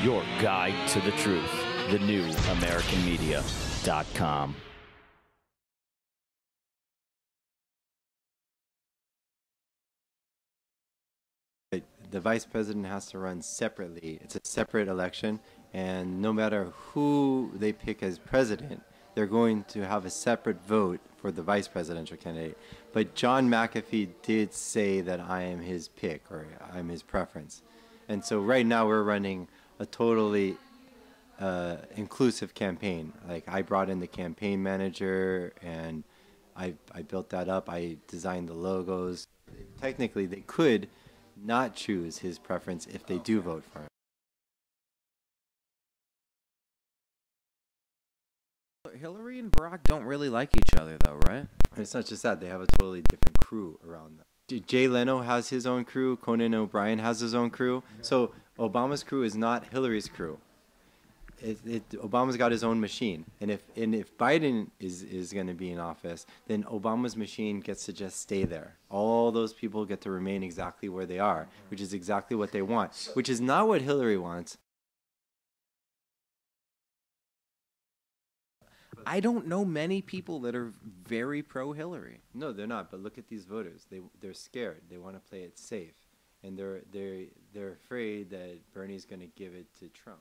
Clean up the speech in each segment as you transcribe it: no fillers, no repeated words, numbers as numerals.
Your guide to the truth. TheNewAmericanMedia.com. The vice president has to run separately. It's a separate election, and no matter who they pick as president, they're going to have a separate vote for the vice presidential candidate. But John McAfee did say that I am his pick, or I'm his preference. And so right now we're running a totally inclusive campaign. Like, I brought in the campaign manager, and I built that up. I designed the logos. Technically, they could not choose his preference if they do vote for him. Hillary and Barack don't really like each other, though, right? And it's not just that. They have a totally different crew around them. Jay Leno has his own crew. Conan O'Brien has his own crew. So Obama's crew is not Hillary's crew. Obama's got his own machine, and if Biden is going to be in office, then Obama's machine gets to just stay there. All those people get to remain exactly where they are, which is exactly what they want, which is not what Hillary wants. I don't know many people that are very pro-Hillary. No, they're not. But look at these voters. They're scared. They want to play it safe, and they're afraid that Bernie's going to give it to Trump.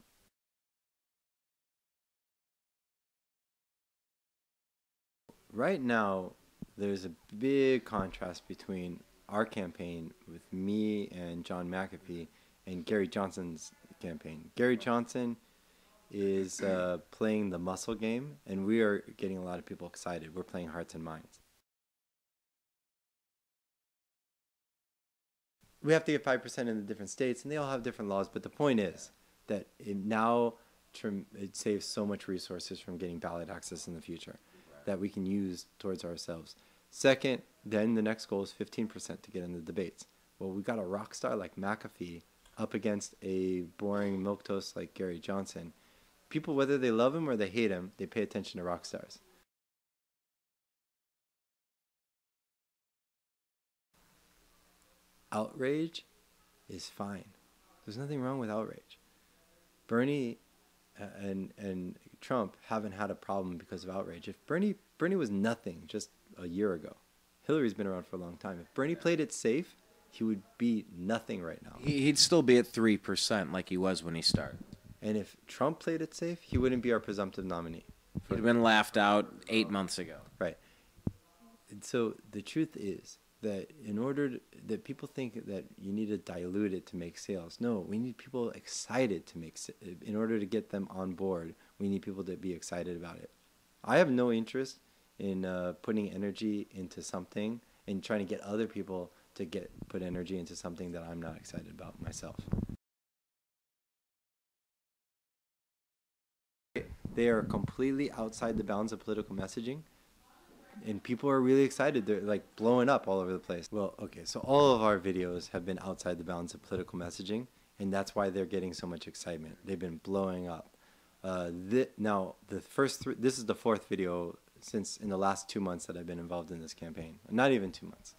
Right now, there's a big contrast between our campaign with me and John McAfee and Gary Johnson's campaign. Gary Johnson is playing the muscle game, and we are getting a lot of people excited. We're playing hearts and minds. We have to get 5% in the different states, and they all have different laws, but the point is that it saves so much resources from getting ballot access in the future that we can use towards ourselves. Second, then the next goal is 15% to get in the debates. Well, we got a rock star like McAfee up against a boring milquetoast like Gary Johnson. People, whether they love him or they hate him, they pay attention to rock stars. Outrage is fine. There's nothing wrong with outrage. Bernie and Trump haven't had a problem because of outrage. If Bernie was nothing just a year ago, Hillary's been around for a long time. If Bernie played it safe, he would be nothing right now. He'd still be at 3% like he was when he started. And if Trump played it safe, he wouldn't be our presumptive nominee. He'd have been laughed out 8 months ago. Right. And so the truth is that that people think that you need to dilute it to make sales. No, we need people excited to in order to get them on board, we need people to be excited about it. I have no interest in putting energy into something and trying to get other people to put energy into something that I'm not excited about myself. They are completely outside the bounds of political messaging. And people are really excited. They're like blowing up all over the place. Well, okay, so all of our videos have been outside the bounds of political messaging, and that's why they're getting so much excitement. They've been blowing up. Now, this is the fourth video since in the last 2 months that I've been involved in this campaign. Not even 2 months.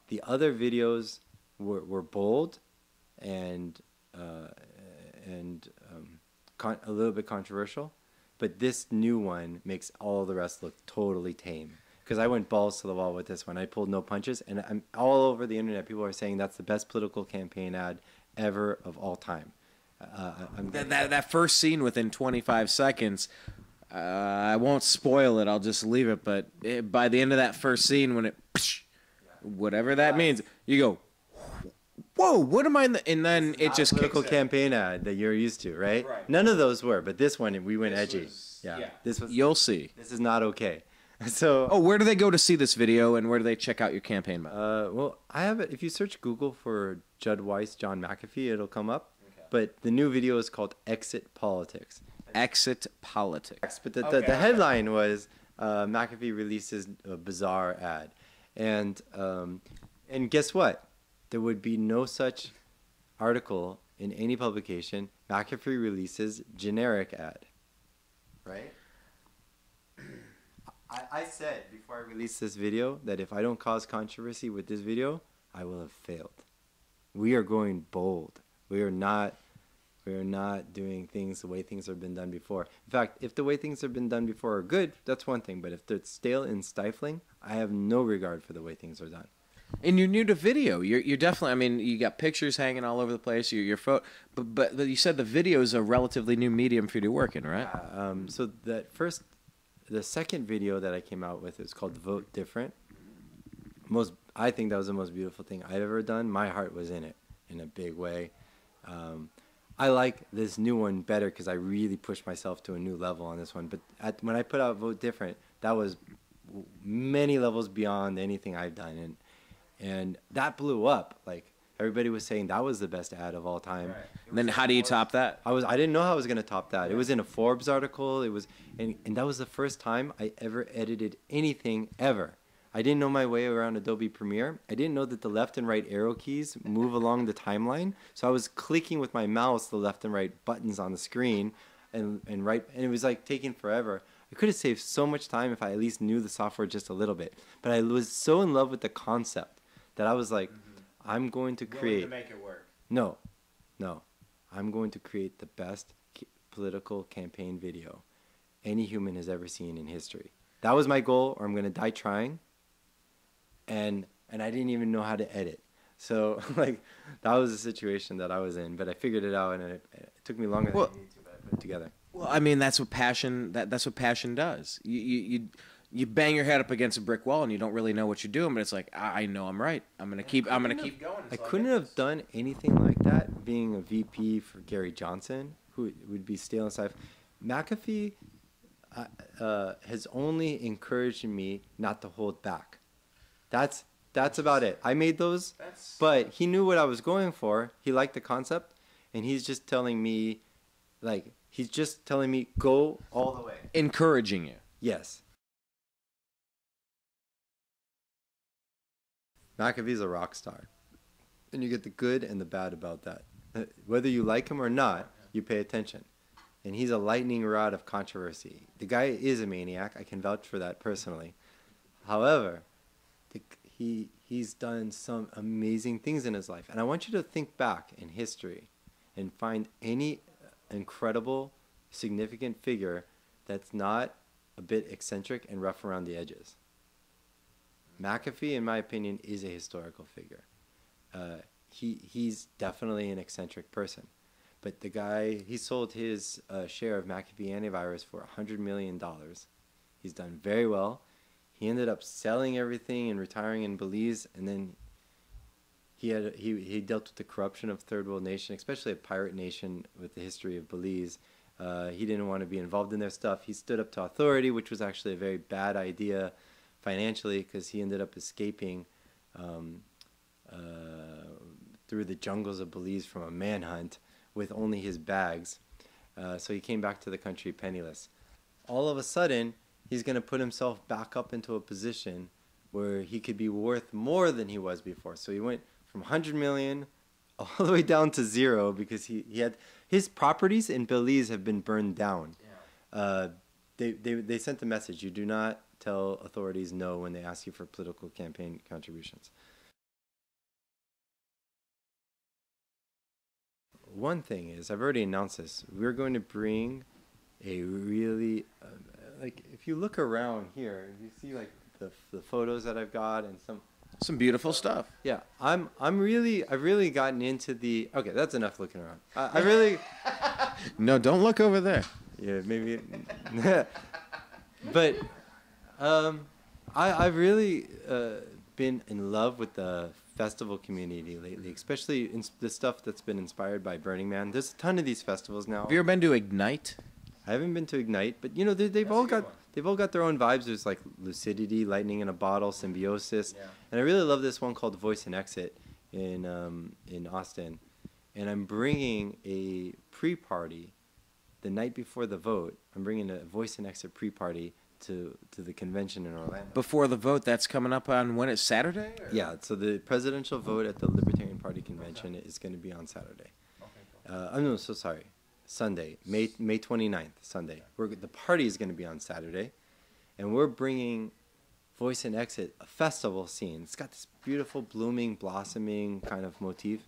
The other videos were bold and a little bit controversial. But this new one makes all the rest look totally tame. Because I went balls to the wall with this one. I pulled no punches. And I'm all over the internet. People are saying that's the best political campaign ad ever of all time. That first scene within 25 seconds, I won't spoil it. I'll just leave it. But by the end of that first scene, when whatever that means, you go, whoa, what am I? And then it just kicks in. Campaign ad that you're used to, right? None of those were, but this one we went edgy. This was. You'll see. This is not okay. So. Where do they go to see this video, and where do they check out your campaign? Well, I have it. If you search Google for Judd Weiss, John McAfee, it'll come up. Okay. But the new video is called "Exit Politics." Exit Politics. But the headline was McAfee releases a bizarre ad, and guess what? There would be no such article in any publication. McAfee releases generic ad. Right? I said before I released this video that if I don't cause controversy with this video, I will have failed. We are going bold. We're not We're not doing things the way things have been done before. In fact, if the way things have been done before are good, that's one thing. But if they're stale and stifling, I have no regard for the way things are done. And you're new to video. You're definitely. I mean, you got pictures hanging all over the place. Your photo, but you said the video is a relatively new medium for you to work in, right? So the second video that I came out with is called "Vote Different." I think that was the most beautiful thing I've ever done. My heart was in it in a big way. I like this new one better because I really pushed myself to a new level on this one. But when I put out "Vote Different," that was many levels beyond anything I've done, and that blew up. Like everybody was saying that was the best ad of all time. Right. And then how do you top that? I didn't know how I was gonna top that. It was in a Forbes article. It was and that was the first time I ever edited anything ever. I didn't know my way around Adobe Premiere. I didn't know that the left and right arrow keys move along the timeline. So I was clicking with my mouse the left and right buttons on the screen and it was like taking forever. I could have saved so much time if I at least knew the software just a little bit. But I was so in love with the concept that I was like, I'm going to create. To make it work. No. I'm going to create the best political campaign video any human has ever seen in history. That was my goal, or I'm going to die trying. And I didn't even know how to edit. So like that was the situation that I was in. But I figured it out, and it took me longer than I needed to, but I put it together. Well, I mean, that's what passion. That's what passion does. You bang your head up against a brick wall and you don't really know what you're doing, but it's like I know I'm right. I'm gonna keep going. I couldn't have done anything like that being a VP for Gary Johnson, who would be stale and stifling. McAfee has only encouraged me not to hold back. That's about it. I made those, but he knew what I was going for. He liked the concept, and he's just telling me, go all the way. Encouraging you. Yes. McAfee's a rock star. And you get the good and the bad about that. Whether you like him or not, you pay attention. And he's a lightning rod of controversy. The guy is a maniac. I can vouch for that personally. However, he's done some amazing things in his life. And I want you to think back in history and find any incredible, significant figure that's not a bit eccentric and rough around the edges. McAfee, in my opinion, is a historical figure. He's definitely an eccentric person. But the guy, he sold his share of McAfee Antivirus for $100 million. He's done very well. He ended up selling everything and retiring in Belize, and then he dealt with the corruption of third world nation, especially a pirate nation with the history of Belize. He didn't want to be involved in their stuff. He stood up to authority, which was actually a very bad idea financially, because he ended up escaping through the jungles of Belize from a manhunt with only his bags. So he came back to the country penniless. All of a sudden, he's going to put himself back up into a position where he could be worth more than he was before. So he went from 100 million all the way down to zero because he had his properties in Belize have been burned down. Yeah. They sent a message: you do not tell authorities no when they ask you for political campaign contributions. One thing is, I've already announced this, we're going to bring a really like if you look around here, you see like the photos that I've got and some beautiful stuff. Yeah, I've really gotten into the. Okay, that's enough looking around. I really. No, don't look over there. Yeah, maybe. But I've really been in love with the festival community lately, especially in the stuff that's been inspired by Burning Man. There's a ton of these festivals now. Have you ever been to Ignite? I haven't been to Ignite, but you know they've all got their own vibes. There's like Lucidity, Lightning in a Bottle, Symbiosis, and I really love this one called Voice and Exit in Austin. And I'm bringing a pre-party the night before the vote. I'm bringing a Voice and Exit pre-party to the convention in Orlando. Before the vote, that's coming up on when? It's Saturday? Or? Yeah, so the presidential vote at the Libertarian Party convention is going to be on Saturday. Okay. Sunday, May 29th, Sunday. The party is going to be on Saturday, and we're bringing Voice and Exit, a festival scene. It's got this beautiful blooming, blossoming kind of motif.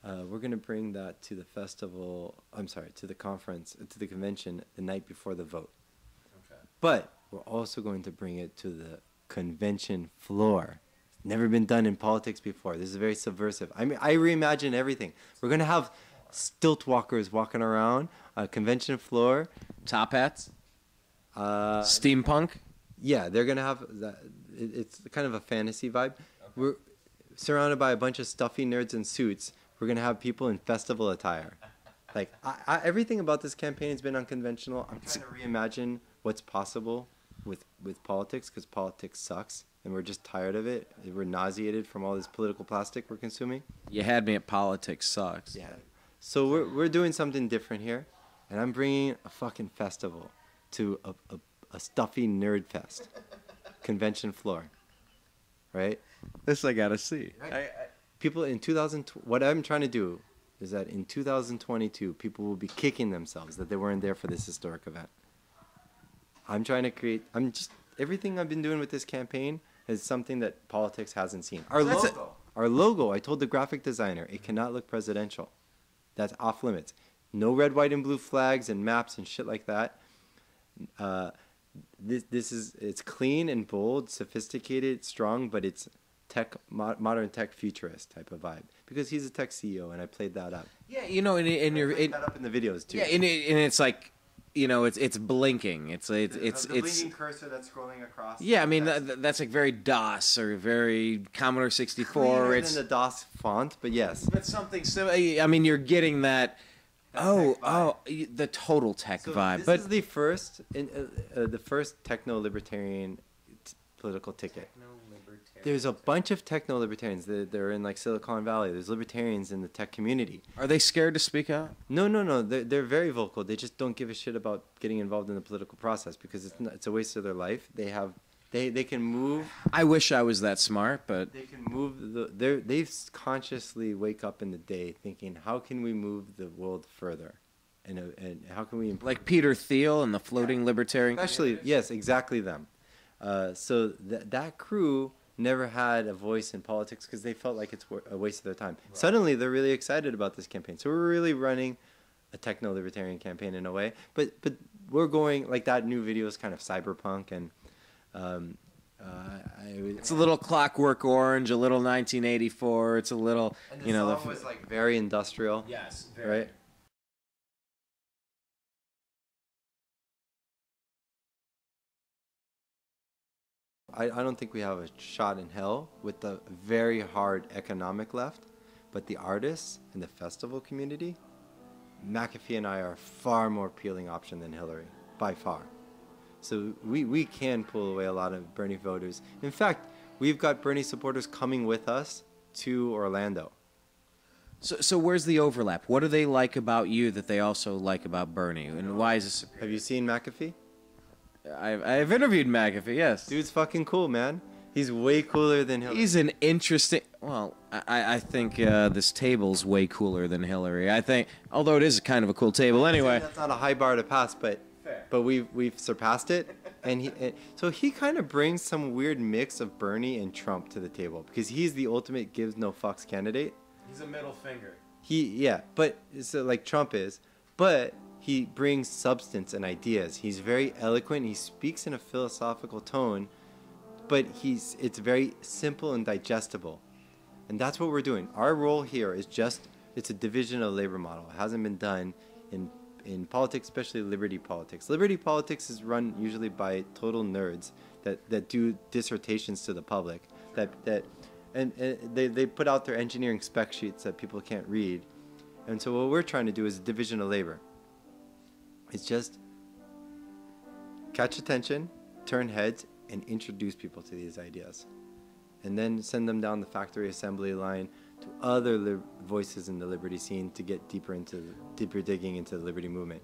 We're going to bring that to the festival. I'm sorry, to the conference, to the convention the night before the vote. Okay. But we're also going to bring it to the convention floor. It's never been done in politics before. This is very subversive. I mean, I reimagine everything. We're going to have stilt walkers walking around a convention floor. Top hats? Steampunk? Yeah, they're going to have that. It's kind of a fantasy vibe. Okay. We're surrounded by a bunch of stuffy nerds in suits. We're going to have people in festival attire. Like, everything about this campaign has been unconventional. I'm trying to reimagine what's possible with politics, because politics sucks, and we're just tired of it. We're nauseated from all this political plastic we're consuming. You had me at politics sucks. Yeah. So we're doing something different here, and I'm bringing a fucking festival to a stuffy nerd fest convention floor, right? This I gotta see. Right. People in what I'm trying to do is that in 2022, people will be kicking themselves that they weren't there for this historic event. I'm trying to create. Everything I've been doing with this campaign is something that politics hasn't seen. Our logo. I told the graphic designer it cannot look presidential. That's off limits. No red, white, and blue flags and maps and shit like that. It's clean and bold, sophisticated, strong, but it's modern tech futurist type of vibe, because he's a tech CEO and I played that up. Yeah, you know, and you're that up in the videos too. Yeah, and it's like, you know, it's blinking. It's the blinking cursor that's scrolling across. Yeah, I mean that's like very DOS or very Commodore 64. Cleaner it's than the DOS font, but yes. But something similar. I mean, you're getting that. The total tech vibe. This is the first techno-libertarian political ticket. There's a bunch of techno-libertarians. They're in like Silicon Valley. There's libertarians in the tech community. Are they scared to speak out? No. They're very vocal. They just don't give a shit about getting involved in the political process because it's a waste of their life. They can move. I wish I was that smart, but they can move. They consciously wake up in the day thinking, how can we move the world further, and how can we improve? Like Peter Thiel and the floating libertarian. Especially, yes, exactly them. So that crew never had a voice in politics because they felt like it's a waste of their time. Right. Suddenly, they're really excited about this campaign. So we're really running a techno-libertarian campaign in a way. But we're going, like that new video is kind of cyberpunk, and it's a little Clockwork Orange, a little 1984. It's a little, and the song was like very industrial. Yes, very. Right? I don't think we have a shot in hell with the very hard economic left, but the artists and the festival community, McAfee and I are a far more appealing option than Hillary, by far. So we can pull away a lot of Bernie voters. In fact, we've got Bernie supporters coming with us to Orlando. So where's the overlap? What do they like about you that they also like about Bernie? And why is this? Have you seen McAfee? I've interviewed McAfee, yes. Dude's fucking cool, man. He's way cooler than Hillary. He's an interesting... Well, I think this table's way cooler than Hillary. I think, although it is kind of a cool table anyway. That's not a high bar to pass, but we've surpassed it. So he kind of brings some weird mix of Bernie and Trump to the table because he's the ultimate gives no fucks candidate. He's a middle finger. But so like Trump is, but he brings substance and ideas. He's very eloquent. He speaks in a philosophical tone, but it's very simple and digestible. And that's what we're doing. Our role here is it's a division of labor model. It hasn't been done in politics, especially liberty politics. Liberty politics is run usually by total nerds that do dissertations to the public, and they put out their engineering spec sheets that people can't read. And so what we're trying to do is a division of labor. It's just catch attention, turn heads, and introduce people to these ideas. And then send them down the factory assembly line to other voices in the liberty scene to get deeper digging into the liberty movement.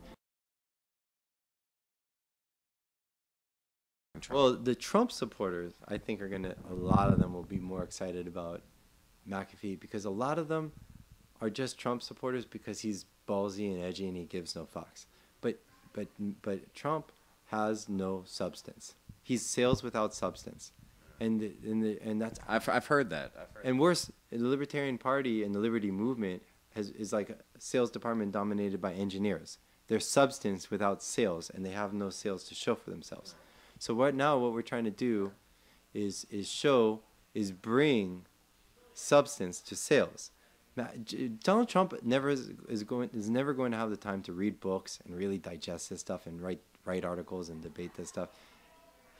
Well, the Trump supporters, I think, a lot of them will be more excited about McAfee because a lot of them are just Trump supporters because he's ballsy and edgy and he gives no fucks. But Trump has no substance. He's sales without substance, and that's I've heard that. And worse, the Libertarian Party and the Liberty Movement is like a sales department dominated by engineers. They're substance without sales, and they have no sales to show for themselves. So right now, what we're trying to do is bring substance to sales. Now, Donald Trump is never going to have the time to read books and really digest this stuff and write articles and debate this stuff.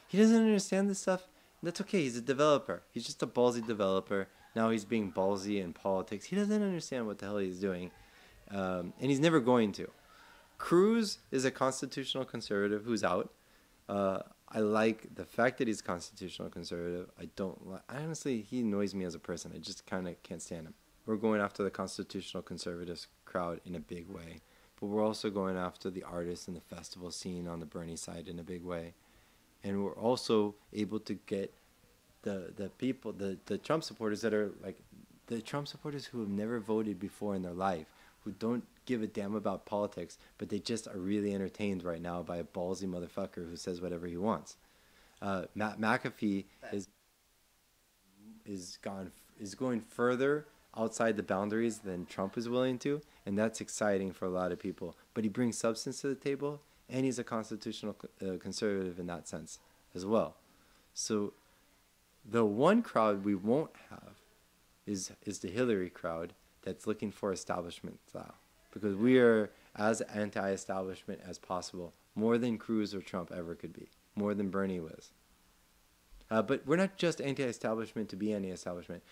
He doesn't understand this stuff. That's okay. He's a developer. He's just a ballsy developer. Now he's being ballsy in politics. He doesn't understand what the hell he's doing, and he's never going to. Cruz is a constitutional conservative who's out. I like the fact that he's constitutional conservative. Honestly, he annoys me as a person. I just kind of can't stand him. We're going after the constitutional conservatives crowd in a big way, but we're also going after the artists and the festival scene on the Bernie side in a big way. And we're also able to get the people, the Trump supporters that are like the Trump supporters who have never voted before in their life, who don't give a damn about politics, but they just are really entertained right now by a ballsy motherfucker who says whatever he wants. McAfee is going further outside the boundaries than Trump is willing to, and that's exciting for a lot of people. But he brings substance to the table, and he's a constitutional conservative in that sense as well. So the one crowd we won't have is the Hillary crowd that's looking for establishment style, because we are as anti-establishment as possible, more than Cruz or Trump ever could be, more than Bernie was. But we're not just anti-establishment to be anti-establishment.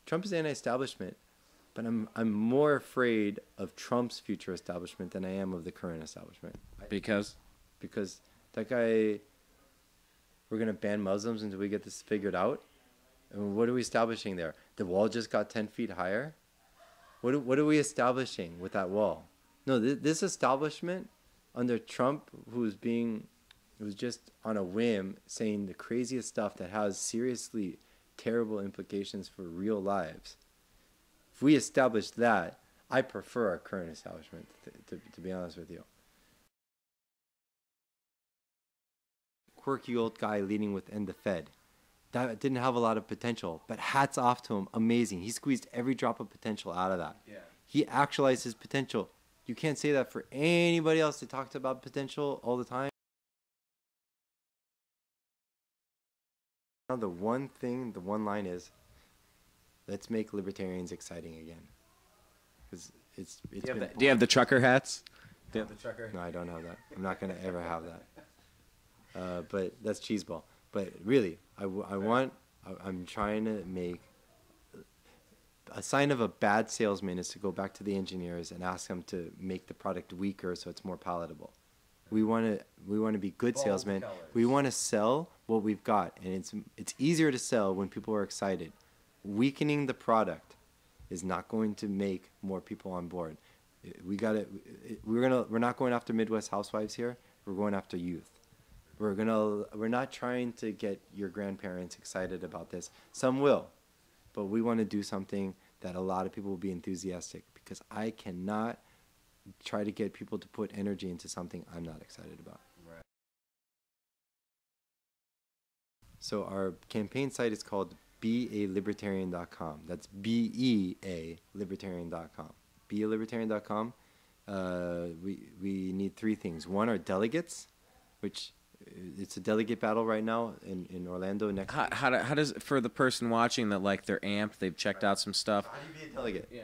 Trump is anti-establishment, but I'm more afraid of Trump's future establishment than I am of the current establishment. Because that guy, we're going to ban Muslims until we get this figured out. And what are we establishing there? The wall just got 10 feet higher? What are we establishing with that wall? No, this establishment under Trump, who's just on a whim saying the craziest stuff that has seriously terrible implications for real lives. If we establish that, I prefer our current establishment, to be honest with you. Quirky old guy leading within the Fed. That didn't have a lot of potential, but hats off to him. Amazing. He squeezed every drop of potential out of that. Yeah. He actualized his potential. You can't say that for anybody else that talked about potential all the time. Now the one line is, let's make libertarians exciting again. Because do you have the trucker hats? Do you have the trucker? No, I don't have that. I'm not going to ever have that. But that's cheeseball. But really, I'm trying to make a sign of a bad salesman is to go back to the engineers and ask them to make the product weaker so it's more palatable. We want to be good salesmen. We want to sell what we've got, and it's easier to sell when people are excited. Weakening the product is not going to make more people on board. We're not going after Midwest housewives here. We're going after youth. We're not trying to get your grandparents excited about this. Some will, but we want to do something that a lot of people will be enthusiastic, because I cannot try to get people to put energy into something I'm not excited about. Right. So our campaign site is called bealibertarian.com. That's BEA libertarian.com. Bealibertarian.com. We need three things. One are delegates, which it's a delegate battle right now in Orlando next week. How does, for the person watching that, like, they're amped, they've checked out some stuff. How do you be a delegate? Yeah.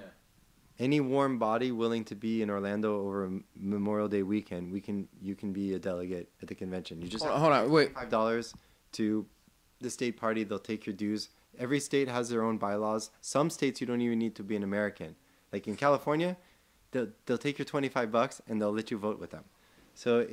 Any warm body willing to be in Orlando over Memorial Day weekend, you can be a delegate at the convention. You just hold on, wait. $5 to the state party. They'll take your dues. Every state has their own bylaws. Some states you don't even need to be an American. Like in California, they'll take your $25 and they'll let you vote with them. So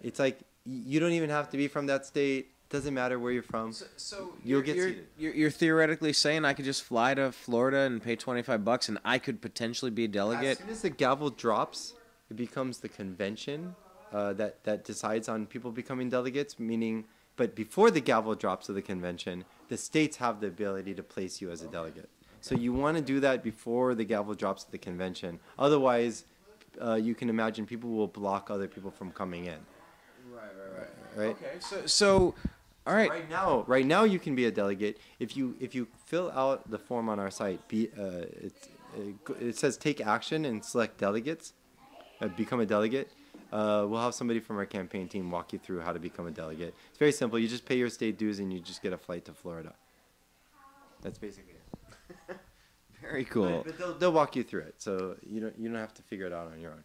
it's like you don't even have to be from that state. Doesn't matter where you're from. So you'll get seated. You're theoretically saying I could just fly to Florida and pay $25 and I could potentially be a delegate? As soon as the gavel drops, it becomes the convention that decides on people becoming delegates. But before the gavel drops of the convention, the states have the ability to place you as a delegate. So you want to do that before the gavel drops of the convention. Otherwise, you can imagine people will block other people from coming in. Right. Okay. So. All right. Right now, you can be a delegate if you fill out the form on our site. it says take action and select delegates, become a delegate. We'll have somebody from our campaign team walk you through how to become a delegate. It's very simple. You just pay your state dues and you just get a flight to Florida. That's basically it. Very cool. But they'll walk you through it, so you don't have to figure it out on your own.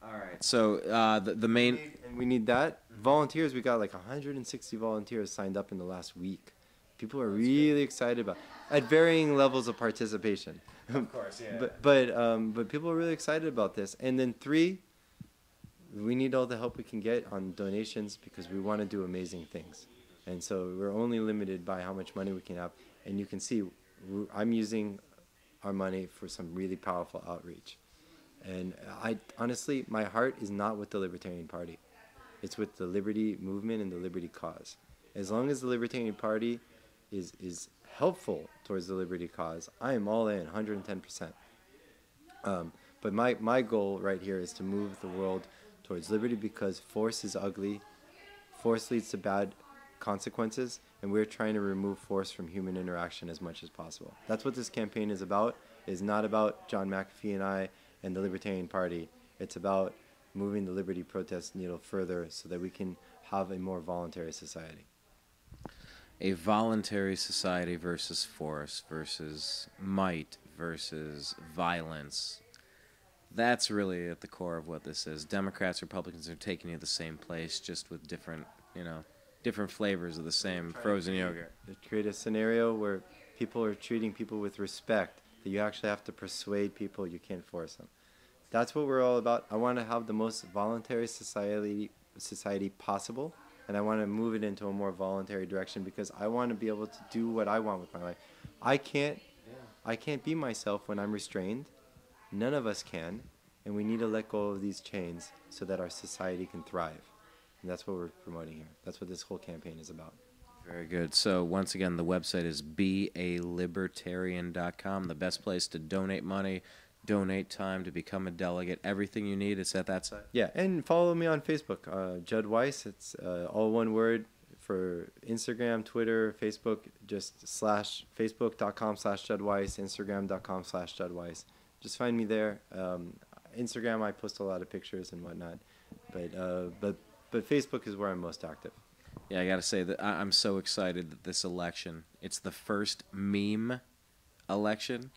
All right. So the main we need that volunteers. We got like 160 volunteers signed up in the last week. People are really excited about at varying levels of participation. Of course, yeah. But people are really excited about this. And then 3, we need all the help we can get on donations because we want to do amazing things. And so we're only limited by how much money we can have. And you can see I'm using our money for some really powerful outreach. And I honestly, my heart is not with the Libertarian Party. It's with the liberty movement and the liberty cause. As long as the Libertarian Party is helpful towards the liberty cause, I am all in, 110%. But my goal right here is to move the world towards liberty because force is ugly. Force leads to bad consequences, and we're trying to remove force from human interaction as much as possible. That's what this campaign is about. It's not about John McAfee and I and the Libertarian Party. It's about moving the liberty protest needle further so that we can have a more voluntary society. A voluntary society versus force versus might versus violence. That's really at the core of what this is. Democrats, Republicans are taking you to the same place, just with different, different flavors of the same frozen yogurt. To create a scenario where people are treating people with respect, that you actually have to persuade people, you can't force them. That's what we're all about. I want to have the most voluntary society possible, and I want to move it into a more voluntary direction because I want to be able to do what I want with my life. I can't be myself when I'm restrained. None of us can, and we need to let go of these chains so that our society can thrive. And that's what we're promoting here. That's what this whole campaign is about. Very good. So once again, the website is bealibertarian.com, the best place to donate money, donate time to become a delegate. Everything you need is at that site. Yeah, and follow me on Facebook, Judd Weiss. It's all one word. For Instagram, Twitter, Facebook, just facebook.com/Judd Weiss, instagram.com/Judd Weiss. Just find me there. Instagram, I post a lot of pictures and whatnot, but Facebook is where I'm most active. Yeah, I got to say that I'm so excited that this election, it's the first meme election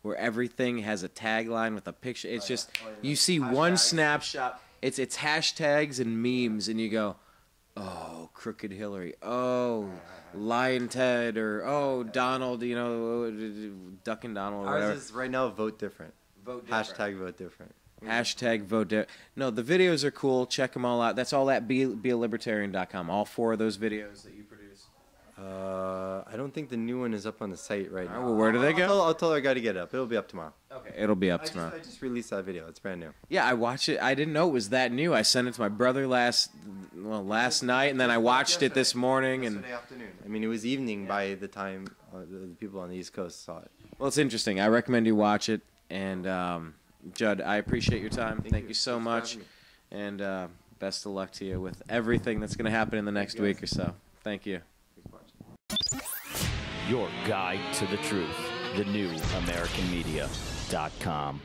where everything has a tagline with a picture. It's just, you see one snapshot, it's hashtags and memes, and you go, oh, Crooked Hillary, oh, Lion Ted, or oh, Donald, Duck and Donald, or whatever. Ours is right now vote different. Vote different. Hashtag vote different. Hashtag vote different. No, the videos are cool. Check them all out. That's all at bealibertarian.com. All 4 of those videos that you produce. I don't think the new one is up on the site right now. Well, where do they go? I'll tell our guy to get it up. It'll be up tomorrow. Okay, it'll be up tomorrow. I just released that video. It's brand new. Yeah, I watched it. I didn't know it was that new. I sent it to my brother last night, and then I watched it this morning. Yesterday afternoon. I mean, it was evening by the time the people on the East Coast saw it. Well, it's interesting. I recommend you watch it. And Judd, I appreciate your time. Thank you so much. And best of luck to you with everything that's going to happen in the next week or so. Thank you. Your guide to the truth. The new AmericanMedia.com.